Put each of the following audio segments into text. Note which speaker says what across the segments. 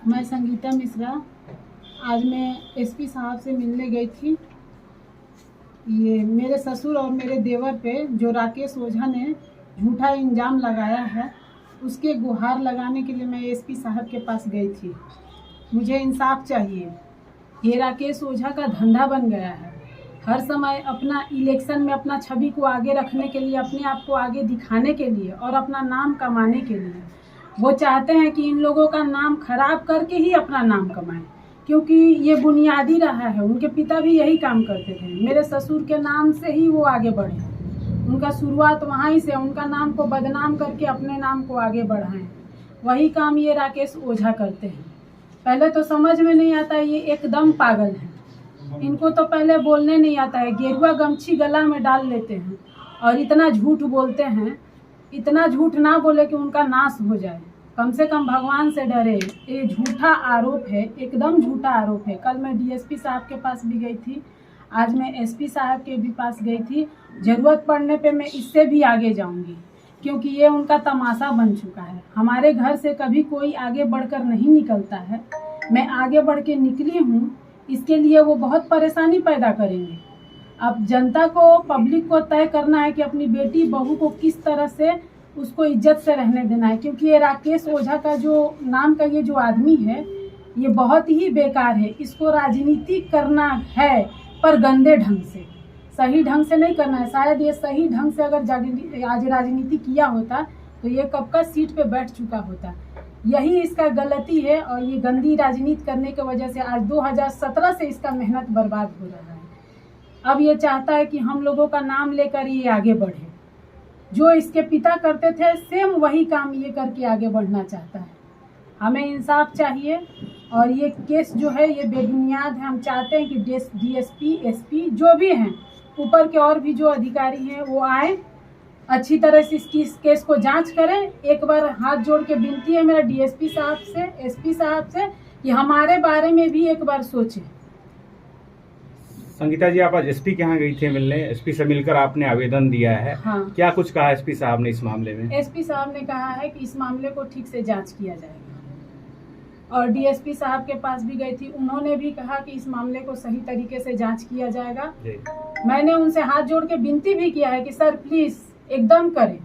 Speaker 1: मैं संगीता मिश्रा। आज मैं एसपी साहब से मिलने गई थी। ये मेरे ससुर और मेरे देवर पे जो राकेश ओझा ने झूठा इल्ज़ाम लगाया है, उसके गुहार लगाने के लिए मैं एसपी साहब के पास गई थी। मुझे इंसाफ चाहिए। ये राकेश ओझा का धंधा बन गया है। हर समय अपना इलेक्शन में अपना छवि को आगे रखने के लिए, अपने आप को आगे दिखाने के लिए और अपना नाम कमाने के लिए वो चाहते हैं कि इन लोगों का नाम खराब करके ही अपना नाम कमाएं, क्योंकि ये बुनियादी रहा है। उनके पिता भी यही काम करते थे। मेरे ससुर के नाम से ही वो आगे बढ़े। उनका शुरुआत वहाँ ही से, उनका नाम को बदनाम करके अपने नाम को आगे बढ़ाएं। वही काम ये राकेश ओझा करते हैं। पहले तो समझ में नहीं आता, ये एकदम पागल है। इनको तो पहले बोलने नहीं आता है। गेरुआ गमछी गला में डाल लेते हैं और इतना झूठ बोलते हैं। इतना झूठ ना बोले कि उनका नाश हो जाए। कम से कम भगवान से डरे। ये झूठा आरोप है, एकदम झूठा आरोप है। कल मैं डीएसपी साहब के पास भी गई थी, आज मैं एसपी साहब के भी पास गई थी। ज़रूरत पड़ने पे मैं इससे भी आगे जाऊंगी, क्योंकि ये उनका तमाशा बन चुका है। हमारे घर से कभी कोई आगे बढ़कर नहीं निकलता है। मैं आगे बढ़ के निकली हूँ, इसके लिए वो बहुत परेशानी पैदा करेंगे। अब जनता को, पब्लिक को तय करना है कि अपनी बेटी बहू को किस तरह से उसको इज्जत से रहने देना है। क्योंकि ये राकेश ओझा का जो नाम का ये जो आदमी है, ये बहुत ही बेकार है। इसको राजनीति करना है, पर गंदे ढंग से, सही ढंग से नहीं करना है। शायद ये सही ढंग से अगर आज राजनीति किया होता तो ये कब का सीट पे बैठ चुका होता। यही इसका गलती है और ये गंदी राजनीति करने की वजह से आज 2017 से इसका मेहनत बर्बाद हो रहा है। अब ये चाहता है कि हम लोगों का नाम लेकर ये आगे बढ़े। जो इसके पिता करते थे सेम वही काम ये करके आगे बढ़ना चाहता है। हमें इंसाफ चाहिए और ये केस जो है ये बेबुनियाद है। हम चाहते हैं कि डीएसपी, एसपी जो भी हैं, ऊपर के और भी जो अधिकारी हैं वो आए, अच्छी तरह से इस केस को जांच करें। एक बार हाथ जोड़ के विनती है मेरा डीएसपी साहब से, एसपी साहब से, कि हमारे बारे में भी एक बार सोचें।
Speaker 2: संगीता जी, आप आज एसपी के यहाँ गई थी मिलने। एसपी से मिलकर आपने आवेदन दिया है।
Speaker 1: हाँ।
Speaker 2: क्या कुछ कहा एसपी साहब ने इस मामले में?
Speaker 1: एसपी साहब ने कहा है कि इस मामले को ठीक से जांच किया जाएगा। और डीएसपी साहब के पास भी गई थी, उन्होंने भी कहा कि इस मामले को सही तरीके से जांच किया जाएगा। मैंने उनसे हाथ जोड़ के विनती भी किया है कि सर प्लीज एकदम करें,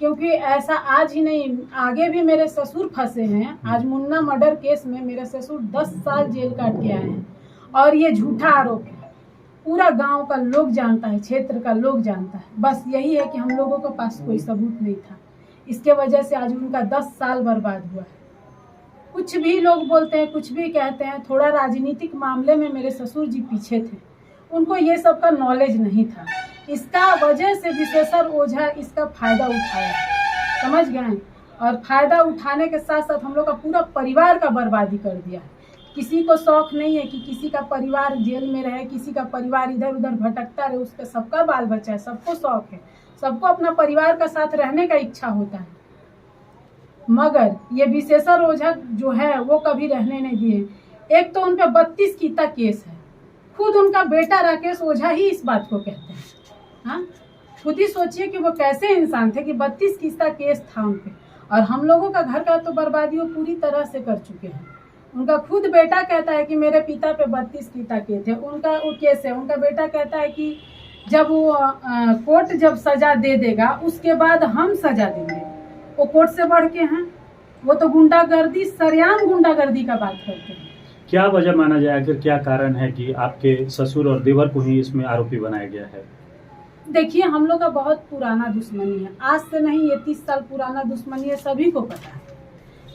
Speaker 1: क्योंकि ऐसा आज ही नहीं, आगे भी मेरे ससुर फंसे हैं। आज मुन्ना मर्डर केस में मेरे ससुर 10 साल जेल काट के आए हैं और ये झूठा आरोप है। पूरा गांव का लोग जानता है, क्षेत्र का लोग जानता है। बस यही है कि हम लोगों के पास कोई सबूत नहीं था। इसके वजह से आज उनका 10 साल बर्बाद हुआ है। कुछ भी लोग बोलते हैं, कुछ भी कहते हैं। थोड़ा राजनीतिक मामले में मेरे ससुर जी पीछे थे, उनको ये सब का नॉलेज नहीं था। इसका वजह से विशेषर ओझा इसका फायदा उठाया, समझ गए। और फायदा उठाने के साथ साथ हम लोग का पूरा परिवार का बर्बादी कर दिया। किसी को शौक नहीं है कि किसी का परिवार जेल में रहे, किसी का परिवार इधर उधर भटकता रहे। उसका सबका बाल बच्चा है, सबको शौक है, सबको अपना परिवार का साथ रहने का इच्छा होता है। मगर ये विशेषर ओझा जो है वो कभी रहने नहीं दिए। एक तो उन पे 32 कीता केस है। खुद उनका बेटा राकेश ओझा ही इस बात को कहते हैं। हाँ, खुद ही सोचिए कि वो कैसे इंसान थे कि 32 कीता केस था उन पे। और हम लोगों का घर का तो बर्बादी वो पूरी तरह से कर चुके हैं। उनका खुद बेटा कहता है कि मेरे पिता पे 32 कीता के थे, उनका वो केस है। उनका बेटा कहता है कि जब वो कोर्ट जब सजा दे देगा उसके बाद हम सजा देंगे। वो कोर्ट से बढ़ के हैं। वो तो गुंडागर्दी, सरेआम गुंडागर्दी का बात करते हैं।
Speaker 3: क्या वजह माना जाए, आखिर क्या कारण है कि आपके ससुर और देवर को ही इसमें आरोपी बनाया गया है?
Speaker 1: देखिए, हम लोग का बहुत पुराना दुश्मनी है। आज से नहीं, ये 30 साल पुराना दुश्मनी है। सभी को पता है,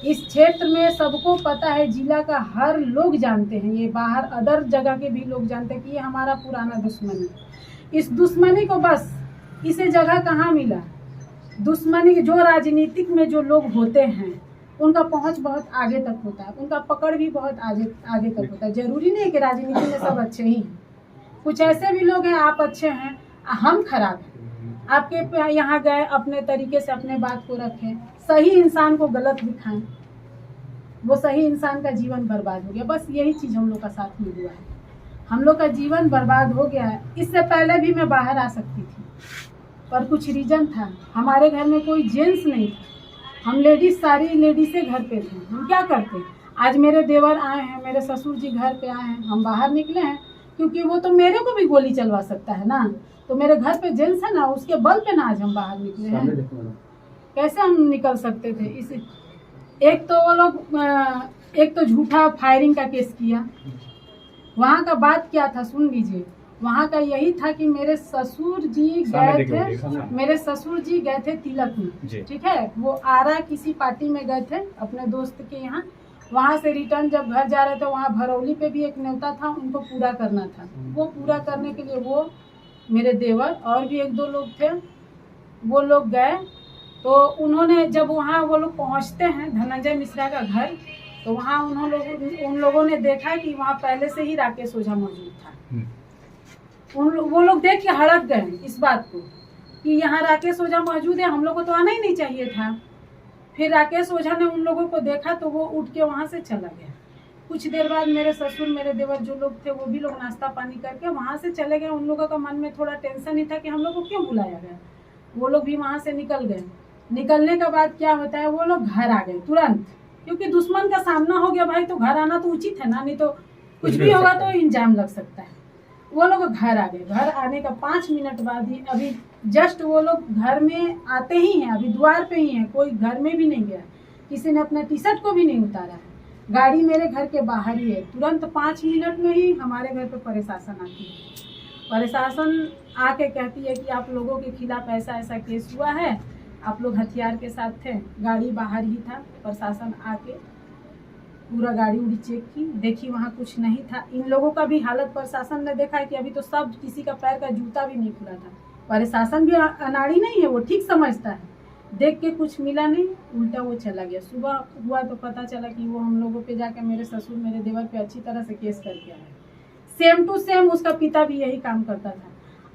Speaker 1: इस क्षेत्र में सबको पता है। जिला का हर लोग जानते हैं, ये बाहर अदर जगह के भी लोग जानते हैं कि ये हमारा पुराना दुश्मनी है। इस दुश्मनी को बस इसे जगह कहाँ मिला? दुश्मनी जो राजनीतिक में जो लोग होते हैं उनका पहुंच बहुत आगे तक होता है, उनका पकड़ भी बहुत आगे तक होता है। जरूरी नहीं है कि राजनीति में सब अच्छे ही हैं। कुछ ऐसे भी लोग हैं, आप अच्छे हैं, हम खराब हैं। आपके यहाँ गए, अपने तरीके से अपने बात को रखें, सही इंसान को गलत दिखाएं, वो सही इंसान का जीवन बर्बाद हो गया। बस यही चीज़ हम लोग का साथ में हुआ है। हम लोग का जीवन बर्बाद हो गया है। इससे पहले भी मैं बाहर आ सकती थी, पर कुछ रीजन था। हमारे घर में कोई जेंट्स नहीं था, हम लेडीज, सारी लेडीज़ से घर पे थे। हम क्या करते, आज मेरे देवर आए हैं, मेरे ससुर जी घर पे आए हैं, हम बाहर निकले हैं क्योंकि वो तो मेरे को भी गोली चलवा सकता है ना। तो मेरे घर पे जेंट्स है ना, उसके बल पे ना आज हम बाहर निकले हैं। कैसे हम निकल सकते थे? इस एक तो वो लोग एक तो झूठा फायरिंग का केस किया। वहाँ का बात क्या था सुन लीजिए। वहाँ का यही था कि मेरे ससुर जी गए थे तिलक में, ठीक है। वो आरा किसी पार्टी में गए थे अपने दोस्त के यहाँ। वहाँ से रिटर्न जब घर जा रहे थे, वहाँ भरौली पे भी एक न्योता था, उनको पूरा करना था। वो पूरा करने के लिए वो मेरे देवर और भी एक दो लोग थे, वो लोग गए। तो उन्होंने जब वहाँ वो लोग पहुँचते हैं धनंजय मिश्रा का घर, तो वहाँ उन लोगों ने देखा कि वहाँ पहले से ही राकेश ओझा मौजूद था। वो लोग देख के हड़क गए इस बात को कि यहाँ राकेश ओझा मौजूद है, हम लोग को तो आना ही नहीं चाहिए था। फिर राकेश ओझा ने उन लोगों को देखा तो वो उठ के वहाँ से चला गया। कुछ देर बाद मेरे ससुर मेरे देवर जो लोग थे वो भी लोग नाश्ता पानी करके वहाँ से चले गए। उन लोगों का मन में थोड़ा टेंशन ही था कि हम लोग को क्यों बुलाया गया। वो लोग भी वहाँ से निकल गए। निकलने के बाद क्या होता है, वो लोग घर आ गए तुरंत, क्योंकि दुश्मन का सामना हो गया भाई, तो घर आना तो उचित है ना, नहीं तो कुछ भी होगा तो इंजाम लग सकता है। वो लोग घर आ गए। घर आने का 5 मिनट बाद ही, अभी जस्ट वो लोग घर में आते ही हैं, अभी द्वार पे ही हैं, कोई घर में भी नहीं गया, किसी ने अपना टी शर्ट को भी नहीं उतारा है। गाड़ी मेरे घर के बाहर ही है। तुरंत 5 मिनट में ही हमारे घर पे प्रशासन आती है। प्रशासन आके कहती है कि आप लोगों के खिलाफ ऐसा ऐसा केस हुआ है, आप लोग हथियार के साथ थे। गाड़ी बाहर ही था। प्रशासन आके पूरा गाड़ी उड़ी चेक की, देखी वहाँ कुछ नहीं था। इन लोगों का भी हालत प्रशासन ने देखा है कि अभी तो सब किसी का पैर का जूता भी नहीं खुला था। प्रशासन भी अनाड़ी नहीं है, वो ठीक समझता है। देख के कुछ मिला नहीं, उल्टा वो चला गया। सुबह हुआ तो पता चला कि वो हम लोगों पे जाकर मेरे ससुर मेरे देवर पे अच्छी तरह से केस करके आया। सेम टू सेम उसका पिता भी यही काम करता था।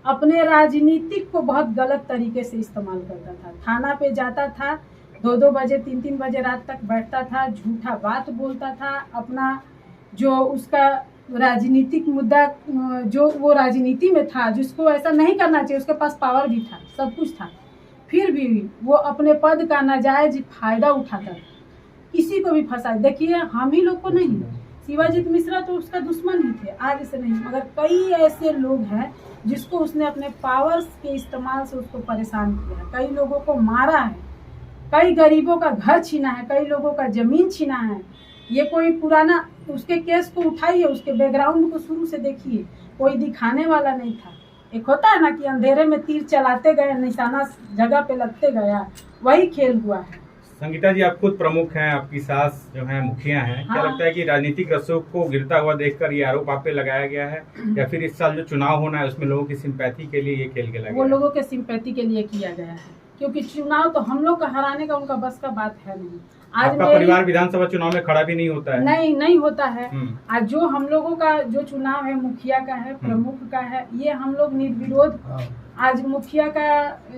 Speaker 1: अपने राजनीतिक को बहुत गलत तरीके से इस्तेमाल करता था। थाना पे जाता था, 2-2 बजे 3-3 बजे रात तक बैठता था, झूठा बात बोलता था। अपना जो उसका राजनीतिक मुद्दा, जो वो राजनीति में था, जिसको ऐसा नहीं करना चाहिए, उसके पास पावर भी था, सब कुछ था, फिर भी वो अपने पद का नाजायज फायदा उठाता था, किसी को भी फंसा। देखिए हम ही लोग को नहीं, शिवाजीत मिश्रा तो उसका दुश्मन ही थे, आज से नहीं, मगर कई ऐसे लोग हैं जिसको उसने अपने पावर्स के इस्तेमाल से उसको परेशान किया। कई लोगों को मारा है, कई गरीबों का घर छीना है, कई लोगों का जमीन छीना है। ये कोई पुराना उसके केस को उठाइए, उसके बैकग्राउंड को शुरू से देखिए, कोई दिखाने वाला नहीं था। एक होता है ना कि अंधेरे में तीर चलाते गए, निशाना जगह पे लगते गया, वही खेल हुआ है।
Speaker 2: संगीता जी, आप खुद प्रमुख हैं, आपकी सास जो है मुखिया हैं। क्या लगता है कि राजनीतिक रसूख को गिरता हुआ देखकर ये आरोप आप पे लगाया गया है, या फिर इस साल जो चुनाव होना है उसमें लोगों की सिंपैथी के लिए ये खेल खेला गया?
Speaker 1: वो लोगों के सिंपैथी के लिए किया गया है, क्योंकि चुनाव तो हम लोग का हराने का उनका बस का बात है नहीं। आज
Speaker 2: आपका परिवार विधानसभा चुनाव में खड़ा भी नहीं होता है?
Speaker 1: नहीं होता है। आज जो हम लोगों का जो चुनाव है, मुखिया का है, प्रमुख का है, ये हम लोग निर्विरोध, आज मुखिया का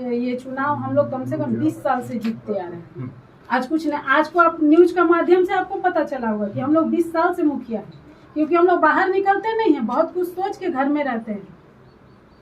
Speaker 1: ये चुनाव हम लोग कम से कम 20 साल से जीतते आ रहे हैं। आज कुछ नहीं, आज को आप न्यूज का माध्यम से आपको पता चला होगा कि हम लोग 20 साल से मुखिया हैं, क्योंकि हम लोग बाहर निकलते नहीं हैं, बहुत कुछ सोच के घर में रहते हैं।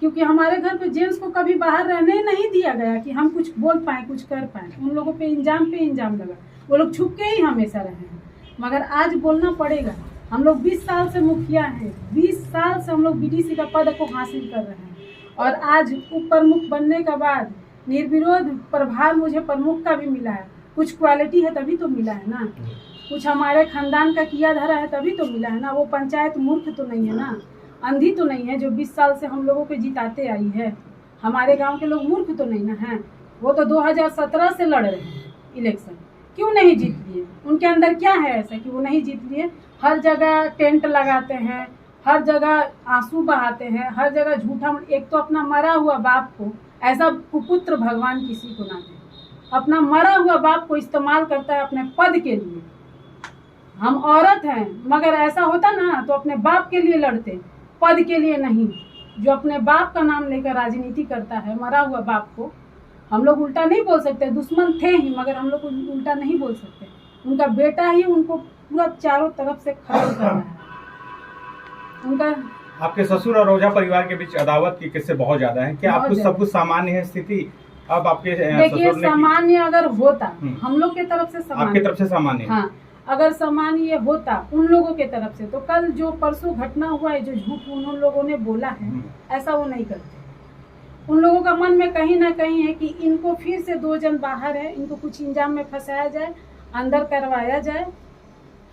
Speaker 1: क्योंकि हमारे घर पे जेंट्स को कभी बाहर रहने नहीं दिया गया कि हम कुछ बोल पाए, कुछ कर पाए। उन लोगों पे इंजाम लगा, वो लोग छुप के ही हमेशा रहे हैं, मगर आज बोलना पड़ेगा। हम लोग 20 साल से मुखिया हैं, 20 साल से हम लोग बीडीसी का पद को हासिल कर रहे हैं, और आज उप प्रमुख बनने के बाद निर्विरोध प्रभार मुझे प्रमुख का भी मिला है। कुछ क्वालिटी है तभी तो मिला है ना, कुछ हमारे खानदान का किया धरा है तभी तो मिला है ना। वो पंचायत मूर्ख तो नहीं है ना, अंधी तो नहीं है जो 20 साल से हम लोगों को जिताते आई है। हमारे गांव के लोग मूर्ख तो नहीं ना हैं। वो तो 2017 से लड़ रहे हैं इलेक्शन, क्यों नहीं जीत लिए? उनके अंदर क्या है ऐसा कि वो नहीं जीत लिए? हर जगह टेंट लगाते हैं, हर जगह आंसू बहाते हैं, हर जगह झूठा। एक तो अपना मरा हुआ बाप को, ऐसा कुपुत्र भगवान किसी को ना दे, अपना मरा हुआ बाप को इस्तेमाल करता है अपने पद के लिए। हम औरत हैं, मगर ऐसा होता ना तो अपने बाप के लिए लड़ते, पद के लिए नहीं। जो अपने बाप का नाम लेकर राजनीति करता है, मरा हुआ बाप को हम लोग उल्टा नहीं बोल सकते। दुश्मन थे ही, मगर हम लोग उल्टा नहीं बोल सकते। उनका बेटा ही उनको पूरा चारों तरफ से खत्म कर रहा है। उनका
Speaker 2: आपके ससुर और ओझा परिवार के बीच अदावत की किस्से बहुत ज्यादा है। क्या आपको सब कुछ सामान्य है स्थिति? अब आपके
Speaker 1: देखिए, सामान्य अगर होता, हम लोग के तरफ से सामान्य,
Speaker 2: आपके तरफ से सामान्य,
Speaker 1: हाँ, अगर समान ये होता उन लोगों के तरफ से, तो कल जो परसों घटना हुआ है, जो झूठ उन लोगों ने बोला है, ऐसा वो नहीं करते। उन लोगों का मन में कहीं ना कहीं है कि इनको फिर से 2 जन बाहर है, इनको कुछ इंजाम में फंसाया जाए, अंदर करवाया जाए,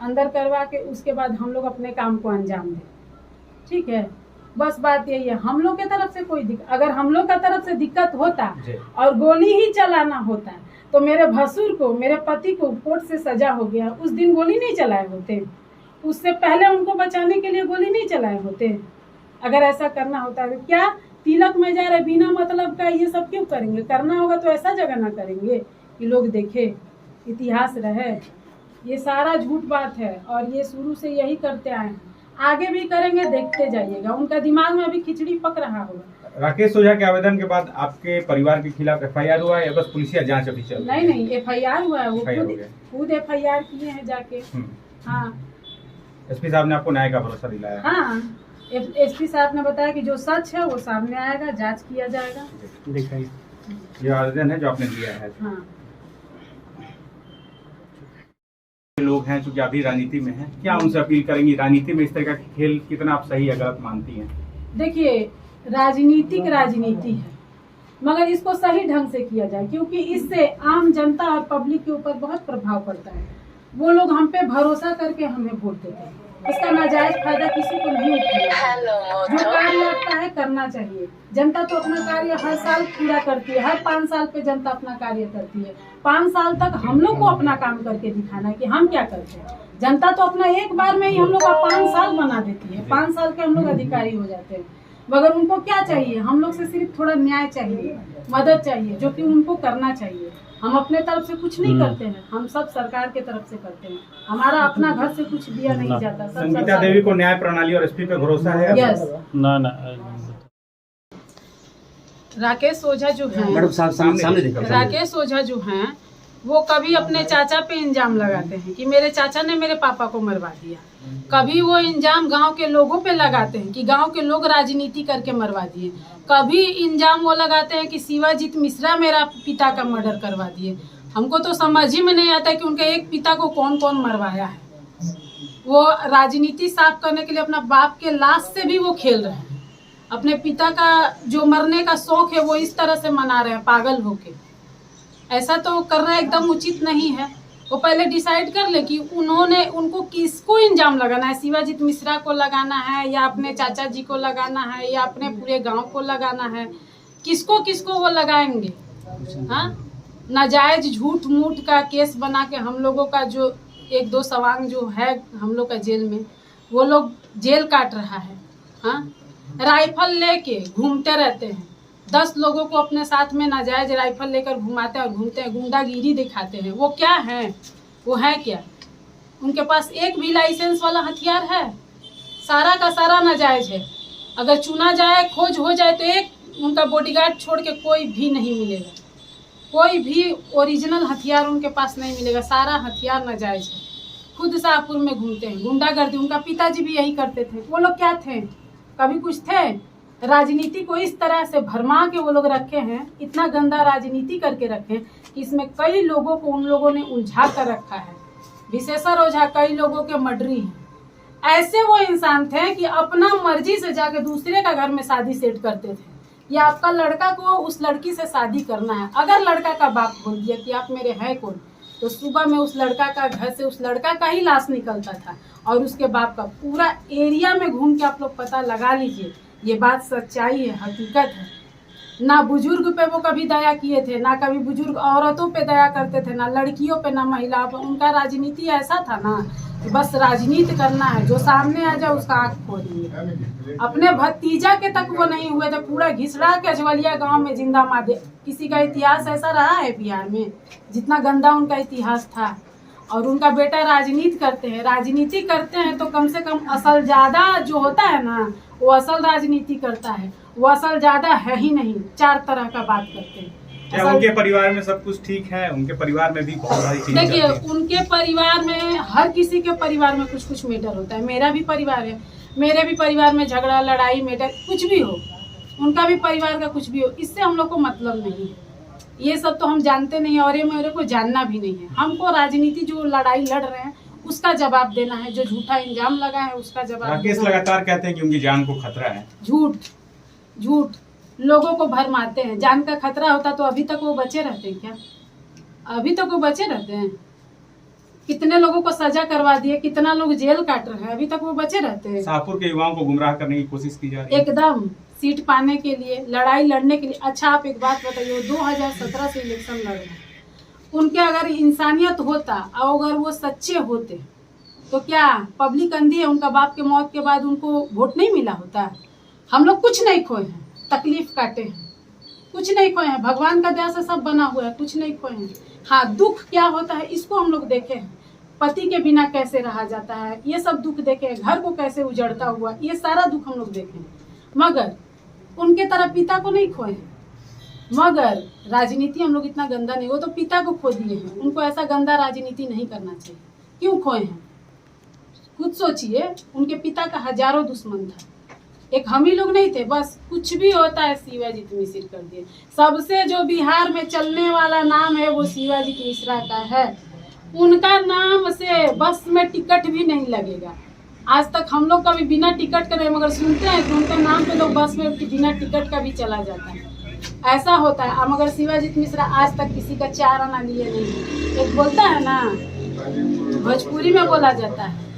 Speaker 1: अंदर करवा के उसके बाद हम लोग अपने काम को अंजाम दें। ठीक है, बस बात यही है। हम लोग के तरफ से कोई दिक्कत, अगर हम लोग का तरफ से दिक्कत होता और गोली ही चलाना होता तो मेरे भसुर को, मेरे पति को कोर्ट से सजा हो गया, उस दिन गोली नहीं चलाए होते, उससे पहले उनको बचाने के लिए गोली नहीं चलाए होते। अगर ऐसा करना होता है, क्या तिलक में जा रहे बिना मतलब का ये सब क्यों करेंगे? करना होगा तो ऐसा जगह ना करेंगे कि लोग देखे, इतिहास रहे। ये सारा झूठ बात है और ये शुरू से यही करते आए हैं, आगे भी करेंगे, देखते जाइएगा। उनका दिमाग में अभी खिचड़ी पक रहा होगा।
Speaker 2: राकेश ओझा के आवेदन के बाद आपके परिवार के खिलाफ FIR हुआ है या बस पुलिसिया जांच अभी चल रही है?
Speaker 1: नहीं, FIR हुआ है, वो खुद FIR किए हैं जाके। हाँ,
Speaker 2: SP साहब ने आपको न्याय का भरोसा दिलाया?
Speaker 1: हाँ, SP साहब ने बताया कि जो सच है वो सामने आएगा, जांच किया जाएगा।
Speaker 3: दिखाइए
Speaker 2: ये आवेदन है जो आपने दिया है।
Speaker 1: हाँ,
Speaker 2: लोग हैं जो अभी राजनीति में हैं, क्या उनसे अपील करेंगी? राजनीति में इस तरह का खेल कितना आप सही या गलत मानती हैं?
Speaker 1: देखिए, राजनीतिक राजनीति है, मगर इसको सही ढंग से किया जाए, क्योंकि इससे आम जनता और पब्लिक के ऊपर बहुत प्रभाव पड़ता है। वो लोग हम पे भरोसा करके हमें वोट देते हैं, इसका नाजायज फायदा किसी को नहीं उठाना। जो कार्य लगता है करना चाहिए। जनता तो अपना कार्य हर साल पूरा करती है, हर 5 साल पे जनता अपना कार्य करती है। 5 साल तक हम लोग को अपना काम करके दिखाना है कि हम क्या करते हैं। जनता तो अपना एक बार में ही हम लोग का 5 साल बना देती है, 5 साल के हम लोग अधिकारी हो जाते हैं। मगर उनको क्या चाहिए? हम लोग से सिर्फ थोड़ा न्याय चाहिए, मदद चाहिए, जो कि उनको करना चाहिए। हम अपने तरफ से कुछ नहीं करते हैं, हम सब सरकार के तरफ से करते हैं। हमारा अपना घर से कुछ दिया नहीं जाता।
Speaker 2: संगीता देवी को न्याय प्रणाली और SP पे भरोसा है?
Speaker 1: यस।
Speaker 3: ना
Speaker 1: राकेश ओझा जो है,
Speaker 4: मैडम सामने देखो।
Speaker 1: राकेश ओझा जो हैं, वो कभी अपने चाचा पे इंजाम लगाते हैं कि मेरे चाचा ने मेरे पापा को मरवा दिया। कभी वो इंजाम गांव के लोगों पे लगाते हैं कि गांव के लोग राजनीति करके मरवा दिए। कभी इंजाम वो लगाते हैं कि शिवाजीत मिश्रा मेरा पिता का मर्डर करवा दिए। हमको तो समझ ही में नहीं आता कि उनके एक पिता को कौन कौन मरवाया है। वो राजनीति साफ करने के लिए अपना बाप के लाश से भी वो खेल रहे हैं। अपने पिता का जो मरने का शौक है वो इस तरह से मना रहे हैं, पागल होके। ऐसा तो करना एकदम उचित नहीं है। वो पहले डिसाइड कर ले कि उनको किसको इंजाम लगाना है। शिवाजीत मिश्रा को लगाना है या अपने चाचा जी को लगाना है या अपने पूरे गांव को लगाना है, किसको किसको वो लगाएंगे। हाँ, नाजायज झूठ मूठ का केस बना के हम लोगों का जो 1-2 सवांग जो है हम लोग का जेल में, वो लोग जेल काट रहा है। हाँ, राइफल लेके घूमते रहते हैं, 10 लोगों को अपने साथ में नाजायज राइफल लेकर घुमाते और घूमते हैं, गुंडागिरी दिखाते हैं। वो क्या है? वो है क्या? उनके पास एक भी लाइसेंस वाला हथियार है? सारा का सारा नाजायज है। अगर चुना जाए, खोज हो जाए तो एक उनका बॉडीगार्ड छोड़ के कोई भी नहीं मिलेगा। कोई भी ओरिजिनल हथियार उनके पास नहीं मिलेगा, सारा हथियार नाजायज है। खुद शाहपुर में घूमते हैं, गुंडागर्दी। उनका पिताजी भी यही करते थे। वो लोग क्या थे? कभी कुछ थे? राजनीति को इस तरह से भरमा के वो लोग रखे हैं, इतना गंदा राजनीति करके रखे हैं कि इसमें कई लोगों को उन लोगों ने उलझा कर रखा है। विशेषर ओझा कई लोगों के मर्डरी हैं। ऐसे वो इंसान थे कि अपना मर्जी से जाके दूसरे का घर में शादी सेट करते थे। या आपका लड़का को उस लड़की से शादी करना है, अगर लड़का का बाप बोल दिया कि आप मेरे हैं कौन, तो सुबह में उस लड़का का घर से उस लड़का का ही लाश निकलता था और उसके बाप का। पूरा एरिया में घूम के आप लोग पता लगा लीजिए, ये बात सच्चाई है, हकीकत है। ना बुजुर्ग पे वो कभी दया किए थे, ना कभी बुजुर्ग औरतों पे दया करते थे, ना लड़कियों पे, ना महिलाओं पे। उनका राजनीति ऐसा था ना कि बस राजनीति करना है, जो सामने आ जाए उसका आँख फोड़ दिए। अपने भतीजा के तक वो नहीं हुए थे, पूरा घिसड़ा के अजवलिया गांव में जिंदा मार दे। किसी का इतिहास ऐसा रहा है बिहार में जितना गंदा उनका इतिहास था। और उनका बेटा राजनीति करते हैं। राजनीति करते हैं तो कम से कम असल ज्यादा जो होता है ना, वो असल राजनीति करता है। वो असल ज्यादा है ही नहीं, 4 तरह का बात करते हैं।
Speaker 2: क्या उनके परिवार में सब कुछ ठीक है? उनके परिवार में भी बहुत सारी चीजें
Speaker 1: देखिए, उनके परिवार में, हर किसी के परिवार में कुछ कुछ मैटर होता है। मेरा भी परिवार है, मेरे भी परिवार में झगड़ा, लड़ाई, मैटर कुछ भी हो, उनका भी परिवार का कुछ भी हो, इससे हम लोग को मतलब नहीं है। ये सब तो हम जानते नहीं और ये मेरे को जानना भी नहीं है। हमको राजनीति जो लड़ाई लड़ रहे हैं उसका जवाब देना है। जो झूठा इंजाम लगा है उसका जवाब
Speaker 2: राकेश
Speaker 1: देना है।
Speaker 2: लगातार कहते हैं कि उनकी जान को खतरा है।
Speaker 1: झूठ लोगों को भरमाते हैं। जान का खतरा होता तो अभी तक वो बचे रहते हैं क्या? अभी तक वो बचे रहते हैं? कितने लोगों को सजा करवा दिए, कितना लोग जेल काट रहे हैं, अभी तक वो बचे रहते हैं।
Speaker 2: शाहपुर के युवाओं को गुमराह करने की कोशिश की जा रही है।
Speaker 1: एकदम सीट पाने के लिए, लड़ाई लड़ने के लिए। अच्छा आप एक बात बताइए, वो 2017 से इलेक्शन लड़ रहे हैं, उनके अगर इंसानियत होता और अगर वो सच्चे होते तो क्या पब्लिक अंधी है? उनका बाप के मौत के बाद उनको वोट नहीं मिला होता? हम लोग कुछ नहीं खोए हैं, तकलीफ काटे हैं, कुछ नहीं खोए हैं। भगवान का दया से सब बना हुआ है, कुछ नहीं खोए हैं। हाँ, दुख क्या होता है इसको हम लोग देखे हैं। पति के बिना कैसे रहा जाता है, ये सब दुख देखे हैं। घर को कैसे उजड़ता हुआ, ये सारा दुख हम लोग देखे हैं। मगर उनके तरह पिता को नहीं खोए हैं। मगर राजनीति हम लोग इतना गंदा नहीं, वो तो पिता को खो दिए हैं। उनको ऐसा गंदा राजनीति नहीं करना चाहिए। क्यों खोए हैं? खुद सोचिए, उनके पिता का हजारों दुश्मन था, एक हम ही लोग नहीं थे। बस कुछ भी होता है शिवाजीत मिश्र कर दिए। सबसे जो बिहार में चलने वाला नाम है वो शिवाजीत मिश्रा का है। उनका नाम से बस में टिकट भी नहीं लगेगा। आज तक हम लोग कभी बिना टिकट के नहीं, मगर सुनते हैं कि उनके नाम पे लोग बस में बिना टिकट का भी चला जाता है। ऐसा होता है। मगर शिवाजीत मिश्रा आज तक किसी का 4 आना लिए नहीं। एक बोलता है ना, भोजपुरी में बोला जाता है,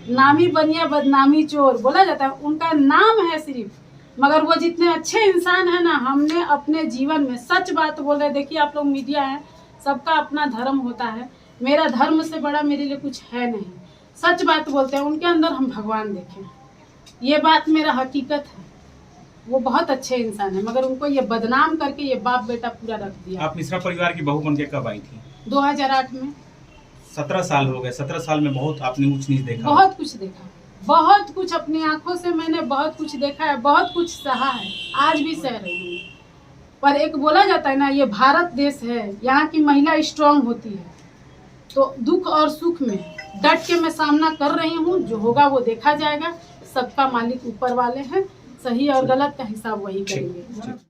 Speaker 1: नामी बनिया बदनामी चोर बोला जाता है। उनका नाम है सिर्फ, मगर वो जितने अच्छे इंसान है ना, हमने अपने जीवन में सच बात बोल रहे। देखिए आप लोग मीडिया है, सबका अपना धर्म होता है। मेरा धर्म से बड़ा मेरे लिए कुछ है नहीं। सच बात बोलते हैं, उनके अंदर हम भगवान देखें। ये बात मेरा हकीकत है। वो बहुत अच्छे इंसान है, मगर उनको ये बदनाम करके ये बाप बेटा पूरा रख दिया।
Speaker 2: आप मिश्रा परिवार की बहू बनके कब आई थी?
Speaker 1: 2008 में।
Speaker 2: 17 साल हो गए। 17 साल में बहुत आपने ऊंच नीच देखा।
Speaker 1: बहुत कुछ देखा, बहुत कुछ अपनी आंखों से मैंने बहुत कुछ देखा है, बहुत कुछ सहा है, आज भी सह रही हूँ। पर एक बोला जाता है ना, ये भारत देश है, यहाँ की महिला स्ट्रांग होती है। तो दुख और सुख में डट के मैं सामना कर रही हूँ। जो होगा वो देखा जाएगा। सबका मालिक ऊपर वाले हैं, सही और गलत का हिसाब वही करेंगे।